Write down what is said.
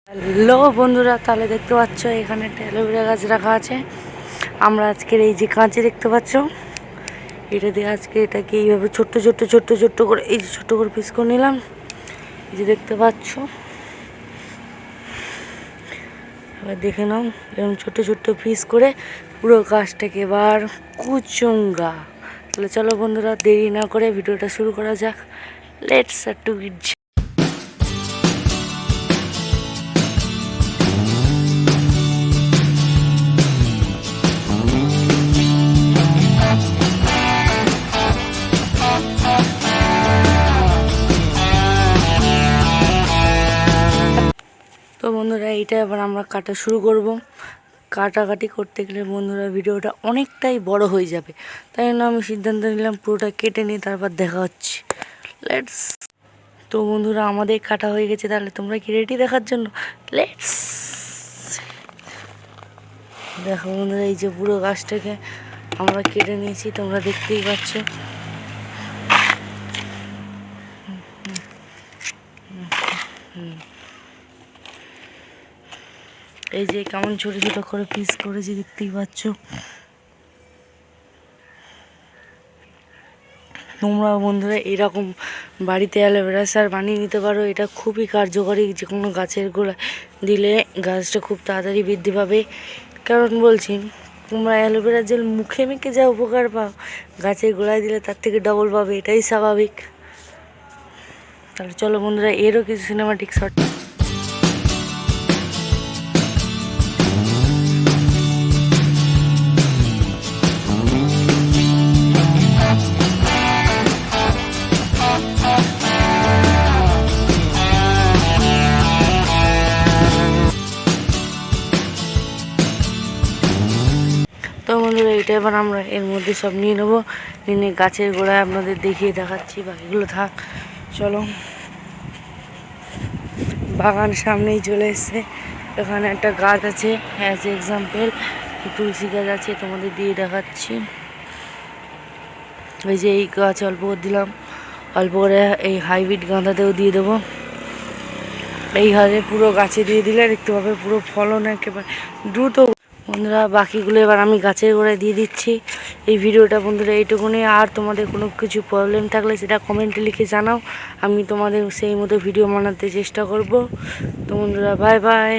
Hello বন্ধুরা, তাহলে দেখতে পাচ্ছ এখানে একটা অ্যালোভেরা গাছ রাখা আছে। আমরা আজকের এই যে কাঁচে দেখতে পাচ্ছ, এটা দিয়ে আজকে এটাকে এইভাবে ছোট্ট ছোট্ট ছোট্ট ছোট্ট করে এই যে ছোট্ট করে পিস করে নিলাম। এই যে দেখতে পাচ্ছ, এবার দেখে নাও এরকম ছোট্ট ছোট্ট পিস করে পুরো গাছটাকে এবার কুচুঙ্গা। তাহলে চলো বন্ধুরা, দেরি না করে ভিডিওটা শুরু করা যাক। লেটস স্টার্ট টু ইট। তো বন্ধুরা, এইটা এবার আমরা কাটা শুরু করব। কাটাকাটি করতে গেলে বন্ধুরা ভিডিওটা অনেকটাই বড় হয়ে যাবে, তাই জন্য আমি সিদ্ধান্ত নিলাম পুরোটা কেটে নিয়ে তারপর দেখা হচ্ছে। লেটস। তো বন্ধুরা, আমাদের কাটা হয়ে গেছে, তাহলে তোমরা কি রেডি দেখার জন্য? লেটস। দেখো বন্ধুরা, এই যে পুরো গাছটাকে আমরা কেটে নিয়েছি, তোমরা দেখতেই পাচ্ছ। এই যে কেমন ছোট ছোট করে পিস করেছি, দেখতেই পাচ্ছ। তোমরা বন্ধুরা এরকম বাড়িতে অ্যালোভেরা সার বানিয়ে নিতে পারো। এটা খুবই কার্যকরী, যে কোনো গাছের গোড়ায় দিলে গাছটা খুব তাড়াতাড়ি বৃদ্ধি পাবে। কারণ বলছি, তোমরা অ্যালোভেরা জেল মুখে মেখে যা উপকার পাও, গাছের গোড়ায় দিলে তার থেকে ডবল পাবে, এটাই স্বাভাবিক। তাহলে চলো বন্ধুরা, এরও কিছু সিনেমাটিক শট। তো বন্ধুরা, এটা এবার আমরা এর মধ্যে সব নিয়ে নেবো, নিয়ে গাছের গোড়ায় আপনাদের দেখিয়ে দেখাচ্ছি। বাকিগুলো থাক, চলো। বাগান সামনেই চলে এসছে। এখানে একটা গাছ আছে, অ্যাজ এক্সাম্পল তুলসী গাছ আছে, তোমাদের দিয়ে দেখাচ্ছি। এই যে এই গাছ অল্প করে দিলাম, অল্প করে এই হাইব্রিড গাঁদাতেও দিয়ে দেবো। এই হারে পুরো গাছে দিয়ে দিলে দেখতে পাবে পুরো ফলন একেবারে দ্রুত। বন্ধুরা, বাকিগুলো এবার আমি গাছের গোড়ায় দিয়ে দিচ্ছি। এই ভিডিওটা বন্ধুরা এইটুকুনি। আর তোমাদের কোনো কিছু প্রবলেম থাকলে সেটা কমেন্টে লিখে জানাও, আমি তোমাদের সেই মতো ভিডিও বানাতে চেষ্টা করব। তো বন্ধুরা, বাই বাই।